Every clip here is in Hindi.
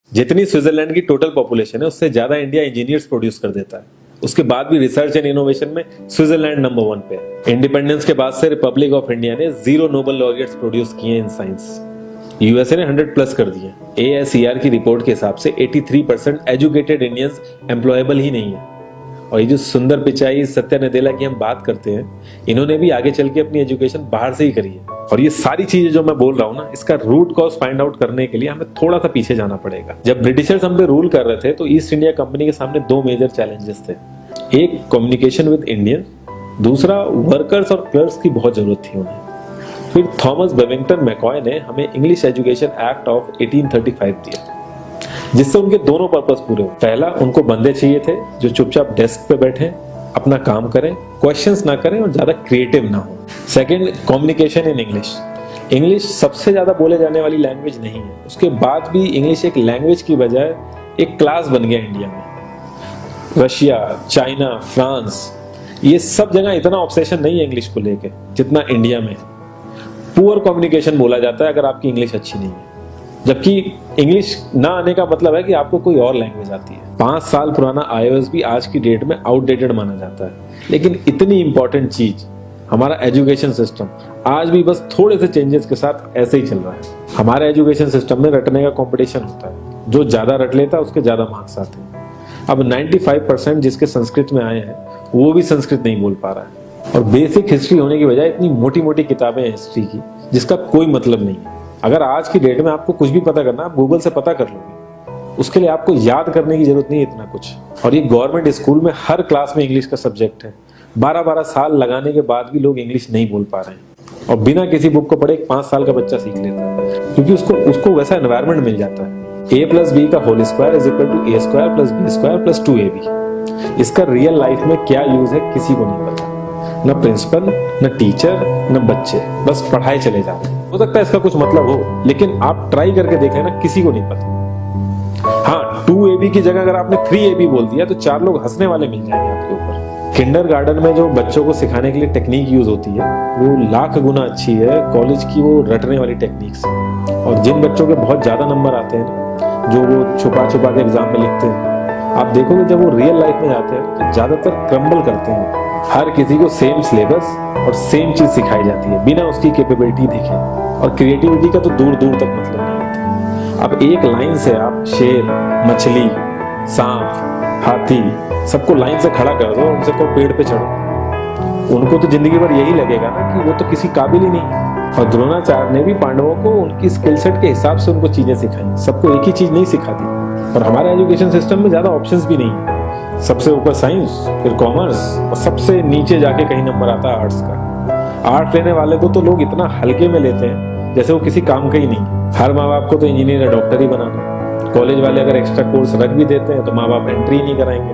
जितनी स्विट्जरलैंड की टोटल पॉपुलेशन है उससे ज्यादा इंडिया इंजीनियर्स प्रोड्यूस कर देता है। उसके बाद भी रिसर्च एंड इनोवेशन में स्विट्जरलैंड नंबर 1 पे है। इंडिपेंडेंस के बाद से रिपब्लिक ऑफ इंडिया ने 0 नोबेल लॉरियट्स प्रोड्यूस किए इन साइंस। यूएसए ने 100 प्लस कर दिए। ASER की रिपोर्ट के हिसाब से 83% एजुकेटेड इंडियंस एम्प्लॉयबल ही नहीं है। और ये जो सुंदर पिचाई, सत्या नदेला की हम बात करते हैं, इन्होंने भी आगे चल के अपनी एजुकेशन बाहर से ही करी है। और ये सारी चीजें जो मैं बोल रहा हूँ ना, इसका रूट कॉज फाइंड आउट करने के लिए हमें थोड़ा सा पीछे जाना पड़ेगा। जब ब्रिटिशर्स हम पे रूल कर रहे थे तो ईस्ट इंडिया कंपनी के सामने 2 मेजर चैलेंजेस थे। एक कम्युनिकेशन विद इंडियन, दूसरा वर्कर्स और क्लर्क्स की बहुत जरूरत थी उन्हें। फिर थॉमस बेविंगटन मैकॉय ने हमें इंग्लिश एजुकेशन एक्ट ऑफ 1835 दिया, जिससे उनके दोनों पर्पस पूरे हुए। पहला, उनको बंदे चाहिए थे जो चुपचाप डेस्क पे बैठे, अपना काम करें, क्वेश्चंस ना करें और ज्यादा क्रिएटिव ना हो। Second, communication in English. English सबसे ज्यादा बोले जाने वाली लैंग्वेज नहीं है, उसके बाद भी इंग्लिश एक लैंग्वेज की बजाय एक क्लास बन गया इंडिया में। रशिया, चाइना, फ्रांस, ये सब जगह इतना ऑब्सेशन नहीं है इंग्लिश को लेके जितना इंडिया में। पुअर कम्युनिकेशन बोला जाता है अगर आपकी इंग्लिश अच्छी नहीं है, जबकि इंग्लिश ना आने का मतलब है कि आपको कोई और लैंग्वेज आती है। 5 साल पुराना iOS भी आज की डेट में आउटडेटेड माना जाता है। लेकिन इतनी इंपॉर्टेंट चीज, हमारा एजुकेशन सिस्टम, आज भी बस थोड़े से चेंजेस के साथ ऐसे ही चल रहा है। हमारे एजुकेशन सिस्टम में रटने का कंपटीशन होता है, जो ज्यादा रट लेता है उसके ज्यादा मार्क्स आते हैं। अब 95% जिसके संस्कृत में आए हैं वो भी संस्कृत नहीं बोल पा रहा है। और बेसिक हिस्ट्री होने की बजाय इतनी मोटी मोटी किताबें हैं हिस्ट्री की जिसका कोई मतलब नहीं है। अगर आज की डेट में आपको कुछ भी पता करना, आप गूगल से पता कर लोगे। उसके लिए आपको याद करने की जरूरत नहीं है इतना कुछ। और ये गवर्नमेंट स्कूल में हर क्लास में इंग्लिश का सब्जेक्ट है। 12-12 साल लगाने के बाद भी लोग इंग्लिश नहीं बोल पा रहे हैं। और बिना किसी बुक को पढ़े 5 साल का बच्चा सीख लेता है, क्योंकि उसको वैसा एनवायरनमेंट मिल जाता है। A+B का whole square is equal to A² + B² + 2AB। इसका रियल लाइफ में क्या यूज है किसी को नहीं पता, न प्रिंसिपल, न टीचर, न बच्चे, बस पढ़ाई चले जा रहे हैं। हो सकता है इसका कुछ मतलब हो, लेकिन आप ट्राई करके देखें ना, किसी को नहीं पता। हाँ, 2AB की जगह अगर आपने 3AB बोल दिया तो 4 लोग हंसने वाले मिल जाएंगे आपके ऊपर। किंडरगार्टन में जो बच्चों को सिखाने के लिए टेक्निक यूज होती है वो लाख गुना अच्छी है कॉलेज की वो रटने वाली टेक्निक से। और जिन बच्चों के बहुत ज्यादा नंबर आते हैं ना, जो वो छुपा छुपा के एग्जाम में लिखते हैं, आप देखोगे जब वो रियल लाइफ में जाते हैं तो ज्यादातर क्रम्बल करते हैं। हर किसी को सेम सिलेबस और सेम चीज सिखाई जाती है बिना उसकी कैपेबिलिटी देखे। और क्रिएटिविटी का तो दूर दूर तक मतलब नहीं होता। अब एक लाइन से आप शेर, मछली, सांप, हाथी सबको लाइन से खड़ा कर दो, उनसे को पेड़ पे चढ़ो, उनको तो जिंदगी भर यही लगेगा ना कि वो तो किसी काबिल ही नहीं है। और द्रोणाचार्य ने भी पांडवों को उनकी स्किल सेट के हिसाब से उनको चीजें सिखाई, सबको एक ही चीज नहीं सिखा दी। और हमारे एजुकेशन सिस्टम में ज्यादा ऑप्शंस भी नहीं है। सबसे ऊपर साइंस, फिर कॉमर्स, और सबसे नीचे जाके कहीं नंबर आता है आर्ट्स का। आर्ट लेने वाले को तो लोग इतना हल्के में लेते हैं जैसे वो किसी काम का ही नहीं है। हर माँ बाप को तो इंजीनियर या डॉक्टर ही बनाना। कॉलेज वाले अगर एक्स्ट्रा कोर्स रख भी देते हैं तो माँ बाप एंट्री ही नहीं कराएंगे,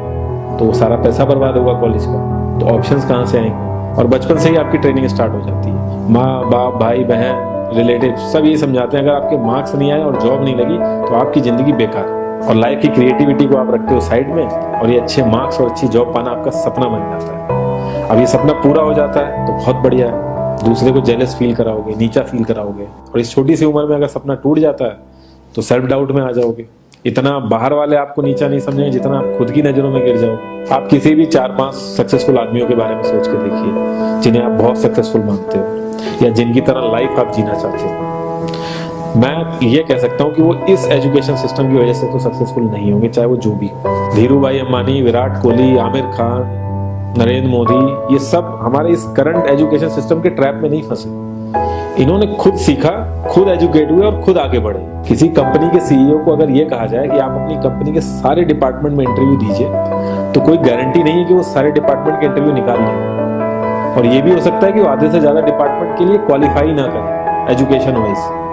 तो वो सारा पैसा बर्बाद होगा कॉलेज का। तो ऑप्शंस कहाँ से आएंगे? और बचपन से ही आपकी ट्रेनिंग स्टार्ट हो जाती है। माँ बाप, भाई बहन, रिलेटिव सब ये समझाते हैं अगर आपके मार्क्स नहीं आए और जॉब नहीं लगी तो आपकी जिंदगी बेकार। और लाइफ की क्रिएटिविटी को आप रखते हो साइड में, और ये अच्छे मार्क्स और अच्छी जॉब पाना आपका सपना बन जाता है। अब ये सपना पूरा हो जाता है तो बहुत बढ़िया है, दूसरे को जेलस फील कराओगे, नीचा फील कराओगे। और इस छोटी सी उम्र में अगर सपना टूट जाता है तो सेल्फ डाउट में आ जाओगे। इतना बाहर वाले आपको नीचा नहीं समझेंगे जितना आप खुद की नजरों में गिर जाओगे। आप किसी भी 4-5 सक्सेसफुल आदमियों के बारे में सोच के देखिए जिन्हें आप बहुत सक्सेसफुल मानते हो या जिनकी तरह लाइफ आप जीना चाहते हो। मैं ये कह सकता हूँ कि वो इस एजुकेशन सिस्टम की वजह से तो सक्सेसफुल नहीं होंगे, चाहे वो जो भी हो। धीरूभाई अंबानी, विराट कोहली, आमिर खान, नरेंद्र मोदी, ये सब हमारे इस करंट एजुकेशन सिस्टम के ट्रैप में नहीं फंसे। इन्होंने खुद सीखा, खुद एजुकेट हुए और खुद आगे बढ़े। किसी कंपनी के सीईओ को अगर ये कहा जाए कि आप अपनी कंपनी के सारे डिपार्टमेंट में इंटरव्यू दीजिए, तो कोई गारंटी नहीं है कि वो सारे डिपार्टमेंट के इंटरव्यू निकाल लेंगे। और ये भी हो सकता है कि वो आधे से ज्यादा डिपार्टमेंट के लिए क्वालिफाई ना करें एजुकेशन वाइज,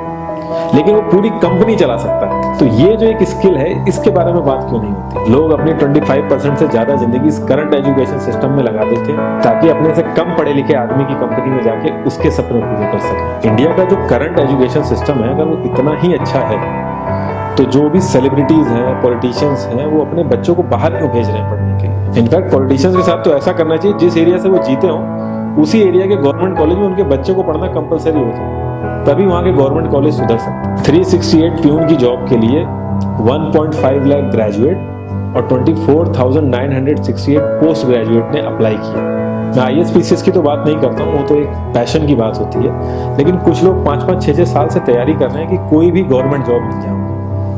लेकिन वो पूरी कंपनी चला सकता है। तो ये जो एक स्किल है, इसके बारे में बात क्यों नहीं होती? लोग अपनी 25% से ज्यादा जिंदगी इस करंट एजुकेशन सिस्टम में लगा देते हैं ताकि अपने से कम पढ़े लिखे आदमी की कंपनी में जाके उसके सपने पूरे कर सके। इंडिया का जो करंट एजुकेशन सिस्टम है, अगर वो इतना ही अच्छा है तो जो भी सेलिब्रिटीज हैं, पॉलिटिशियंस हैं, वो अपने बच्चों को बाहर क्यों भेज रहे हैं पढ़ने के लिए? इनफैक्ट पॉलिटिशियंस के साथ तो ऐसा करना चाहिए, जिस एरिया से वो जीते हों उसी एरिया के गवर्नमेंट कॉलेज में उनके बच्चों को पढ़ना कंपलसरी हो जाए, तभी वहां के गवर्नमेंट कॉलेज सुधर सकते हैं। 368 प्यून की जॉब के लिए 1.5 लाख ग्रेजुएट और 24,968 पोस्ट ग्रेजुएट ने अप्लाई किया। मैं आईएएस पीसीएस की तो बात नहीं करता हूँ, वो तो एक पैशन की बात होती है, लेकिन कुछ लोग 5-5, 6-6 साल से तैयारी कर रहे हैं कि कोई भी गवर्नमेंट जॉब मिल जाए।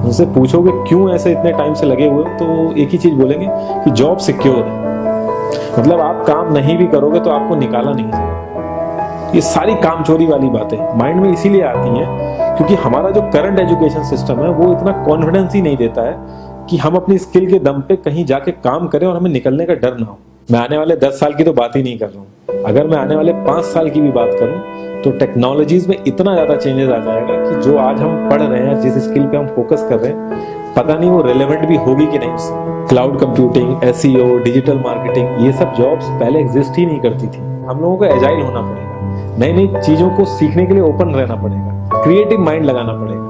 उनसे पूछोगे क्यों ऐसे इतने टाइम से लगे हुए हो, तो एक ही चीज बोलेंगे कि जॉब सिक्योर है। मतलब आप काम नहीं भी करोगे तो आपको निकाला नहीं जाएगा। ये सारी कामचोरी वाली बातें माइंड में इसीलिए आती हैं क्योंकि हमारा जो करंट एजुकेशन सिस्टम है वो इतना कॉन्फिडेंस ही नहीं देता है कि हम अपनी स्किल के दम पे कहीं जाके काम करें और हमें निकलने का डर ना हो। मैं आने वाले 10 साल की तो बात ही नहीं कर रहा हूँ, अगर मैं आने वाले 5 साल की भी बात करूँ तो टेक्नोलॉजीज में इतना ज्यादा चेंजेस आ जाएगा कि जो आज हम पढ़ रहे हैं, जिस स्किल पे हम फोकस कर रहे हैं, पता नहीं वो रेलेवेंट भी होगी कि नहीं। Cloud computing, SEO, digital marketing, ये सब जॉब्स पहले एग्जिस्ट ही नहीं करती थी। हम लोगों को एजाइल होना पड़ेगा, नई नई चीजों को सीखने के लिए ओपन रहना पड़ेगा, क्रिएटिव माइंड लगाना पड़ेगा।